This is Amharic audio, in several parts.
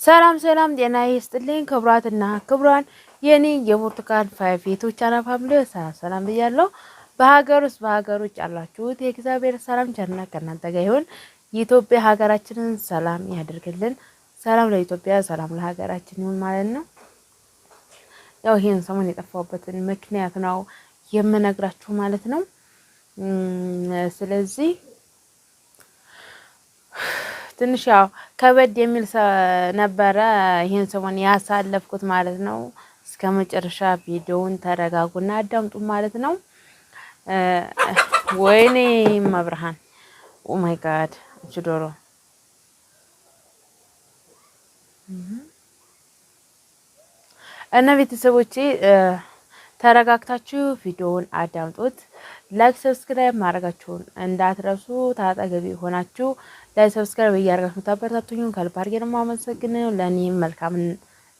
ሰላም ሰላም ጤና ይስጥልኝ ክብራትና ክብራን የኔ የብርቱካን ፋይፌቶ ቻናል ፋሚሊ ሰላም ብያለሁ። በሀገር ውስጥ በሀገር ውጭ ያላችሁት የእግዚአብሔር ሰላም ቸርነት ከእናንተ ጋር ይሁን። የኢትዮጵያ ሀገራችንን ሰላም ያደርግልን። ሰላም ለኢትዮጵያ፣ ሰላም ለሀገራችን ይሁን ማለት ነው። ያው ይሄን ሰሞን የጠፋሁበትን ምክንያት ነው የምነግራችሁ ማለት ነው። ስለዚህ ትንሽ ያው ከበድ የሚል ነበረ ይሄን ሰሞን ያሳለፍኩት ማለት ነው። እስከ መጨረሻ ቪዲዮውን ተረጋጉና አዳምጡ ማለት ነው። ወይኔ መብርሃን ኦ ማይ ጋድ እቺ ዶሮ እና ቤተሰቦቼ ተረጋግታችሁ ቪዲዮውን አዳምጡት። ላይክ ሰብስክራይብ ማድረጋችሁን እንዳትረሱ። ታጠገቢ ሆናችሁ ላይክ ሰብስክራይብ እያደረጋችሁ ታበረታቱኝ ከልብ አድርጌ ነው የማመሰግነው። ለኔም መልካም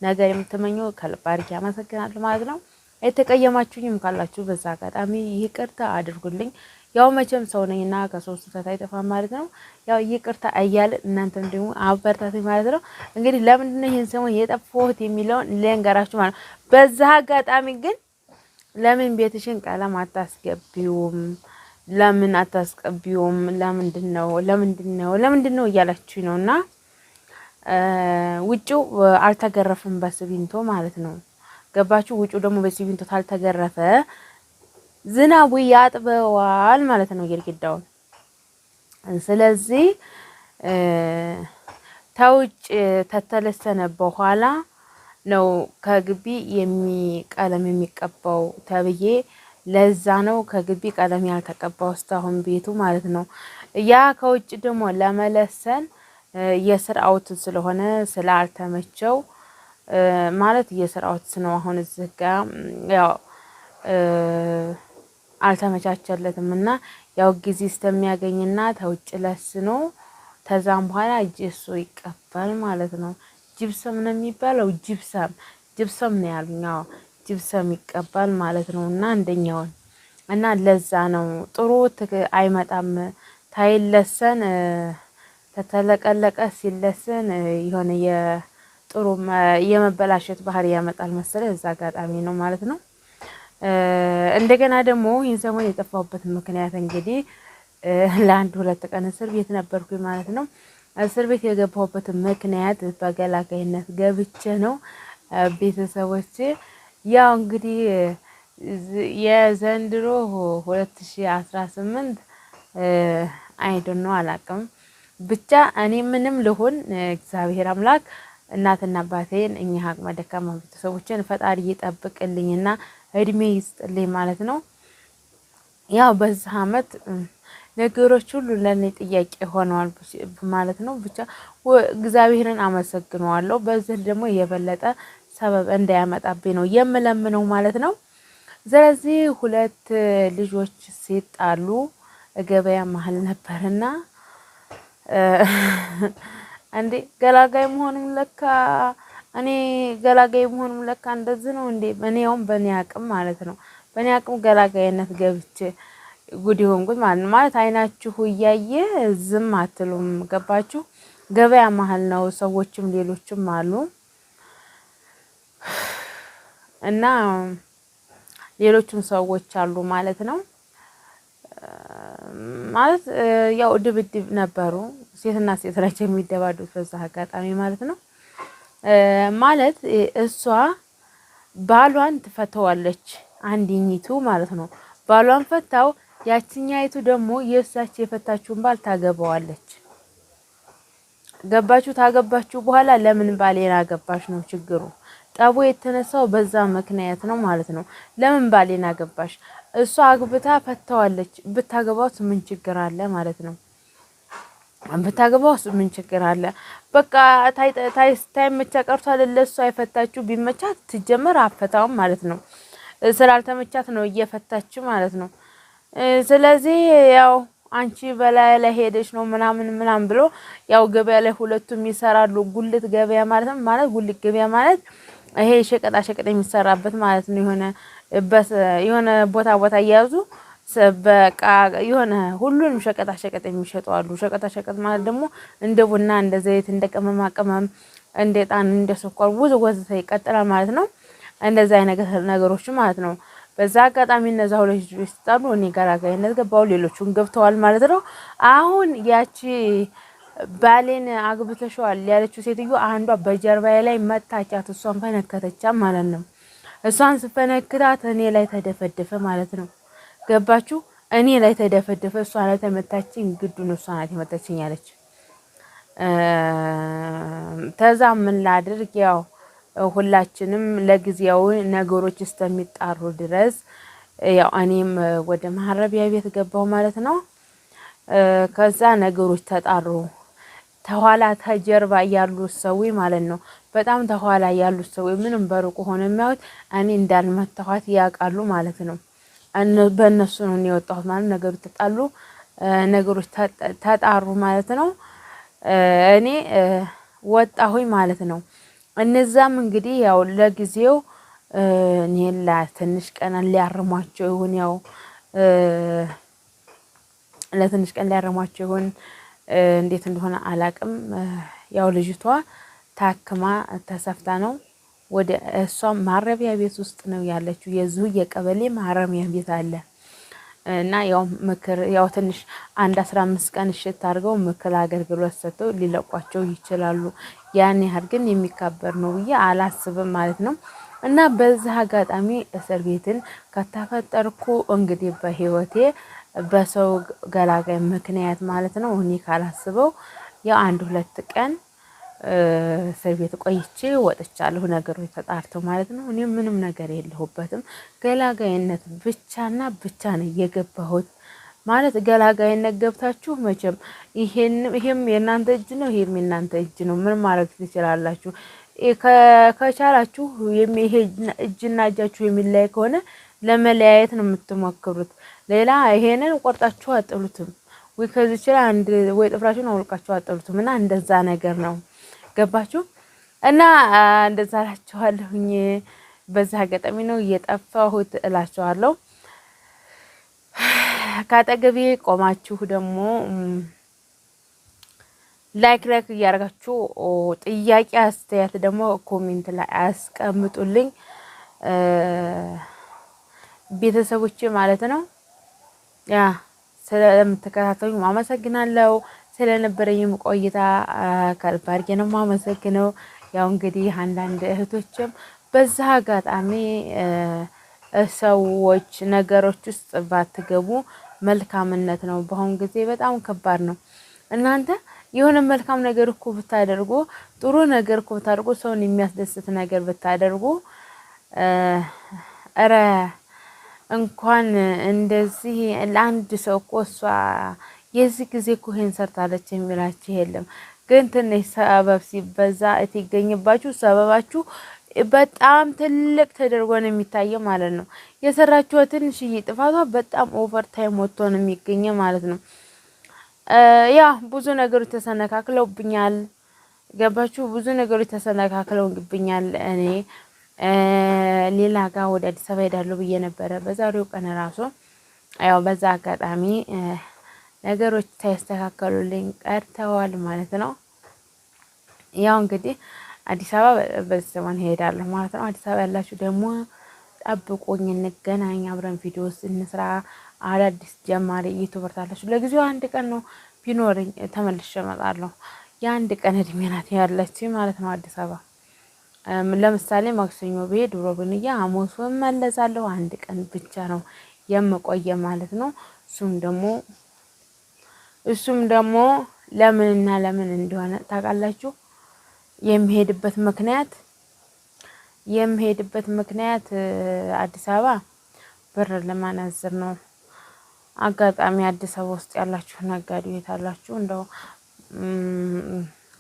ነገር የምትመኙ ከልብ አድርጌ አመሰግናለሁ ማለት ነው። የተቀየማችሁኝም ካላችሁ በዛ አጋጣሚ ይቅርታ አድርጉልኝ። ያው መቼም ሰው ነኝና ከሰው ስህተት አይጠፋም ማለት ነው። ያው ይቅርታ እያለ እናንተም ደግሞ አበረታቱኝ ማለት ነው። እንግዲህ ለምንድነው ይሄን ሰሞን የጠፋሁት የሚለውን ልንገራችሁ ማለት ነው። በዛ አጋጣሚ ግን ለምን ቤትሽን ቀለም አታስገቢውም? ለምን አታስቀቢውም? ለምንድነው እያላችሁኝ ነውና ውጪው አልተገረፈም በሲሚንቶ ማለት ነው። ገባችሁ? ውጪው ደግሞ በሲሚንቶ ታልተገረፈ ዝናቡ ያጥበዋል ማለት ነው ግድግዳውን። ስለዚህ ተውጭ ተተለሰነ በኋላ ነው ከግቢ ቀለም የሚቀባው ተብዬ ለዛ ነው ከግቢ ቀለም ያልተቀባው እስካሁን ቤቱ ማለት ነው። ያ ከውጭ ደግሞ ለመለሰን የስርዓት ስለሆነ ስላልተመቸው ማለት የስርዓት ነው። አሁን እዚህ ጋር ያው አልተመቻቸለትም እና ያው ጊዜ እስከሚያገኝና ተውጭ ለስኖ ተዛም በኋላ እሱ ይቀባል ማለት ነው። ጅብሰም ነው የሚባለው። ጅብሰም ነው ያሉኝ። አዎ ጅብሰም ይቀባል ማለት ነው። እና አንደኛውን እና ለዛ ነው ጥሩ አይመጣም። ታይለሰን ተተለቀለቀ ሲለሰን የሆነ የጥሩ የመበላሸት ባህሪ ያመጣል መሰለኝ። እዛ አጋጣሚ ነው ማለት ነው። እንደገና ደግሞ ይህን ሰሞን የጠፋሁበት ምክንያት እንግዲህ ለአንድ ሁለት ቀን እስር ቤት ነበርኩኝ ማለት ነው። እስር ቤት የገባሁበት ምክንያት በገላጋይነት ገብቼ ነው። ቤተሰቦቼ ያው እንግዲህ የዘንድሮ 2018 አይዶን ነው አላውቅም። ብቻ እኔ ምንም ልሁን እግዚአብሔር አምላክ እናትና አባቴን እኛ አቅመ ደካማ ቤተሰቦችን ፈጣሪ ይጠብቅልኝና እድሜ ይስጥልኝ ማለት ነው። ያው በዚህ አመት ነገሮች ሁሉ ለኔ ጥያቄ ሆነዋል ማለት ነው። ብቻ እግዚአብሔርን አመሰግነዋለሁ። በዚህ ደግሞ የበለጠ ሰበብ እንዳያመጣብኝ ነው የምለምነው ማለት ነው። ስለዚህ ሁለት ልጆች ሲጣሉ ገበያ መሀል ነበርና እንዴ ገላጋይ መሆኑም ለካ እኔ ገላጋይ መሆኑም ለካ እንደዚህ ነው እንዴ? እኔውም በእኔ አቅም ማለት ነው። በእኔ አቅም ገላጋይነት ገብቼ ጉድ ሆንኩኝ ማለት አይናችሁ እያየ ዝም አትሉም። ገባችሁ? ገበያ መሀል ነው። ሰዎችም ሌሎችም አሉ እና ሌሎችም ሰዎች አሉ ማለት ነው። ማለት ያው ድብድብ ነበሩ። ሴትና ሴት ናቸው የሚደባደቡት በዛ አጋጣሚ ማለት ነው። ማለት እሷ ባሏን ትፈተዋለች አንድኝቱ ማለት ነው። ባሏን ፈታው፣ ያችኛይቱ ደግሞ የእሳቸው የፈታችውን ባል ታገባዋለች። ገባችሁ? ታገባችሁ በኋላ ለምን ባሌን አገባሽ ነው ችግሩ። ጠቡ የተነሳው በዛ ምክንያት ነው ማለት ነው። ለምን ባሌን አገባሽ? እሷ አግብታ ፈታዋለች። ብታገባውስ ምን ችግር አለ ማለት ነው። ብታገባውስ ምን ችግር አለ? በቃ ታይመቻ ቀርቷል። ለእሷ የፈታችሁ ቢመቻት ትጀመር አፈታውም ማለት ነው። ስላልተመቻት ነው እየፈታችሁ ማለት ነው። ስለዚህ ያው አንቺ በላይ ላይ ሄደሽ ነው ምናምን ብሎ ያው ገበያ ላይ ሁለቱም ይሰራሉ። ጉልት ገበያ ማለት ነው። ማለት ጉልት ገበያ ማለት ይሄ ሸቀጣ ሸቀጥ የሚሰራበት ማለት ነው። የሆነ ቦታ እያያዙ በቃ የሆነ ሁሉንም ሸቀጣ ሸቀጥ የሚሸጡ አሉ። ሸቀጣ ሸቀጥ ማለት ደግሞ እንደ ቡና፣ እንደ ዘይት፣ እንደ ቅመማ ቅመም እንደ ጣን እንደ ስኳር ብዙ ወዘተ ይቀጥላል ማለት ነው። እንደዛ አይነት ነገሮች ማለት ነው። በዛ አጋጣሚ እነዛ ሁለት ልጆች ሲጣሉ እኔ ገላጋይነት ገባሁ፣ ሌሎቹን ገብተዋል ማለት ነው። አሁን ያቺ ባሌን አግብተሽዋል ያለችው ሴትዮ አንዷ በጀርባዬ ላይ መታቻት፣ እሷን ፈነከተቻት ማለት ነው። እሷን ስፈነክታት እኔ ላይ ተደፈደፈ ማለት ነው። ገባችሁ? እኔ ላይ ተደፈደፈ፣ እሷ ላይ ተመታችኝ። ግዱን እሷ ናት የመታችኝ አለች። ተዛ ምን ላድርግ ያው ሁላችንም ለጊዜያዊ ነገሮች እስከሚጣሩ ድረስ ያው እኔም ወደ ማረቢያ ቤት ገባሁ ማለት ነው። ከዛ ነገሮች ተጣሩ። ተኋላ ተጀርባ ያሉት ሰው ማለት ነው። በጣም ተኋላ ያሉት ሰው ምንም በሩቁ ሆነ የሚያዩት እኔ እንዳልመታኋት ያውቃሉ ማለት ነው። በእነሱ ነው የወጣሁት ማለት ነገሮች ተጣሉ፣ ነገሮች ተጣሩ ማለት ነው። እኔ ወጣሁኝ ማለት ነው። እነዛም እንግዲህ ያው ለጊዜው እኔን ለትንሽ ቀን ሊያርሟቸው ይሁን ያው ለትንሽ ቀን ሊያርሟቸው ይሁን እንዴት እንደሆነ አላቅም። ያው ልጅቷ ታክማ ተሰፍታ ነው ወደ እሷም ማረሚያ ቤት ውስጥ ነው ያለችው። የዚሁ የቀበሌ ማረሚያ ቤት አለ እና ያው ምክር ያው ትንሽ አንድ 15 ቀን እሽት አድርገው ምክር አገልግሎት ሰጥተው ሊለቋቸው ይችላሉ። ያን ያህል ግን የሚካበር ነው ብዬ አላስብም ማለት ነው። እና በዚህ አጋጣሚ እስር ቤትን ከተፈጠርኩ እንግዲህ በህይወቴ በሰው ገላጋይ ምክንያት ማለት ነው እኔ ካላስበው ያው 1-2 ቀን እስር ቤት ቆይቼ ወጥቻለሁ። ነገሮች ተጣርተው ማለት ነው። እኔ ምንም ነገር የለሁበትም። ገላጋይነት ብቻና ብቻ ነው የገባሁት ማለት ገላጋይነት ገብታችሁ መቼም ይሄም የእናንተ እጅ ነው፣ ይሄም የእናንተ እጅ ነው። ምን ማድረግ ትችላላችሁ? ከቻላችሁ ይሄ እጅና እጃችሁ የሚለያይ ከሆነ ለመለያየት ነው የምትሞክሩት። ሌላ ይሄንን ቆርጣችሁ አጥሉትም ወይ ከዚህ ይችላል አንድ ወይ ጥፍራችሁን አውልቃችሁ አጥሉትም እና እንደዛ ነገር ነው። ገባችሁ? እና እንደዛ እላችኋለሁኝ። በዛ አጋጣሚ ነው እየጠፋሁት እላችኋለሁ። ካጠገቤ ቆማችሁ ደግሞ ላይክ እያደረጋችሁ ጥያቄ አስተያየት ደግሞ ኮሜንት ላይ አስቀምጡልኝ ቤተሰቦቼ ማለት ነው። ያ ስለምትከታተሉኝ አመሰግናለሁ። ስለነበረኝም ቆይታ ከልብ አድርጌ ነው የማመሰግነው። ያው እንግዲህ አንዳንድ እህቶችም በዛ አጋጣሚ ሰዎች ነገሮች ውስጥ ባትገቡ መልካምነት ነው። በአሁን ጊዜ በጣም ከባድ ነው። እናንተ የሆነ መልካም ነገር እኮ ብታደርጉ፣ ጥሩ ነገር እኮ ብታደርጉ፣ ሰውን የሚያስደስት ነገር ብታደርጉ እረ እንኳን እንደዚህ ለአንድ ሰው እኮ እሷ የዚህ ጊዜ እኮ ይሄን ሰርታለች የሚላችሁ የለም። ግን ትንሽ ሰበብ ሲበዛ እትገኝባችሁ ሰበባችሁ በጣም ትልቅ ተደርጎ ነው የሚታየው ማለት ነው። የሰራችው ትንሽዬ ጥፋቷ በጣም ኦቨር ታይም ወጥቶ ነው የሚገኘው ማለት ነው። ያ ብዙ ነገሮች ተሰነካክለውብኛል። ገባችሁ? ብዙ ነገሮች ተሰነካክለውብኛል። እኔ ሌላ ጋር ወደ አዲስ አበባ ሄዳለሁ ብዬ ነበረ በዛሬው ቀን ራሱ ያው በዛ አጋጣሚ ነገሮች ሳይስተካከሉልኝ ቀርተዋል ማለት ነው። ያው እንግዲህ አዲስ አበባ በዚህ ሰሞን ሄዳለሁ ማለት ነው። አዲስ አበባ ያላችሁ ደግሞ ጠብቁኝ፣ እንገናኝ፣ አብረን ቪዲዮ እንስራ። አዳዲስ ጀማሪ ዩቲዩበር ታላችሁ ለጊዜው አንድ ቀን ነው ቢኖርኝ ተመልሼ እመጣለሁ። የአንድ ቀን እድሜ ናት ያለችኝ ማለት ነው አዲስ አበባ። ለምሳሌ ማክሰኞ ብሄድ ሮብ ብንያ ሐሙስ እመለሳለሁ። አንድ ቀን ብቻ ነው የምቆየ ማለት ነው። እሱም ደግሞ ለምንና ለምን እንደሆነ ታውቃላችሁ? የሚሄድበት ምክንያት አዲስ አበባ ብር ለማናዘር ነው። አጋጣሚ አዲስ አበባ ውስጥ ያላችሁ ነጋዴዎች አላችሁ እንደው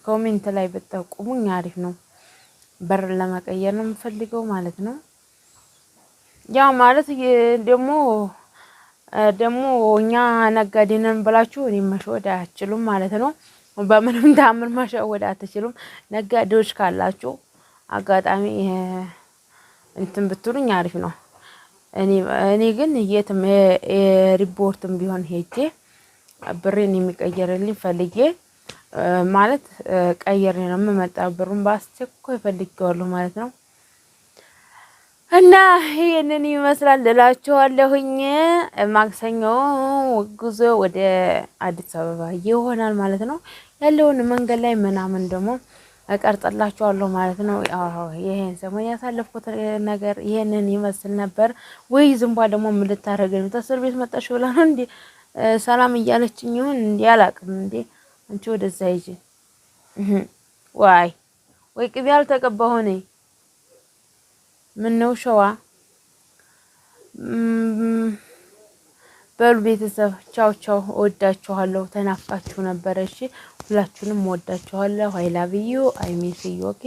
ኮሜንት ላይ ብትጠቁሙኝ አሪፍ ነው። ብር ለመቀየር ነው የምፈልገው ማለት ነው። ያው ማለት ደግሞ እኛ ነጋዴ ነን ብላችሁ እኔ መሸወድ አትችሉም ማለት ነው። በምንም ታምር መሸወድ አትችሉም። ነጋዴዎች ካላችሁ አጋጣሚ እንትን ብትሉኝ አሪፍ ነው። እኔ ግን የትም ሪፖርትም ቢሆን ሄጄ ብሬን የሚቀየርልኝ ፈልጌ ማለት ቀይሬ ነው የምመጣው። ብሩን በአስቸኳይ ፈልጌዋለሁ ማለት ነው። እና ይሄንን ይመስላል እላችኋለሁኝ። ማክሰኞ ጉዞ ወደ አዲስ አበባ ይሆናል ማለት ነው። ያለውን መንገድ ላይ ምናምን ደግሞ እቀርጽላችኋለሁ ማለት ነው። አዎ ይሄን ሰሞን ያሳለፍኩት ነገር ይሄንን ይመስል ነበር። ወይ ዝምቧ ደግሞ ምን ልታረገኝ ነው? ተስር ቤት መጣሽ ብላ ነው እንዴ ሰላም እያለችኝ ይሁን እንዴ አላውቅም። እንዴ አንቺ ወደዛ ሂጂ። ዋይ ወይ ቅቤ አልተቀባሁ ነኝ። ምን ነው ሸዋ በሉ ቤተሰብ ቻው ቻው፣ እወዳችኋለሁ። ተናፍቃችሁ ነበረ። እሺ ሁላችሁንም እወዳችኋለሁ። አይ ላቭ ዩ አይ ሚስ ዩ ኦኬ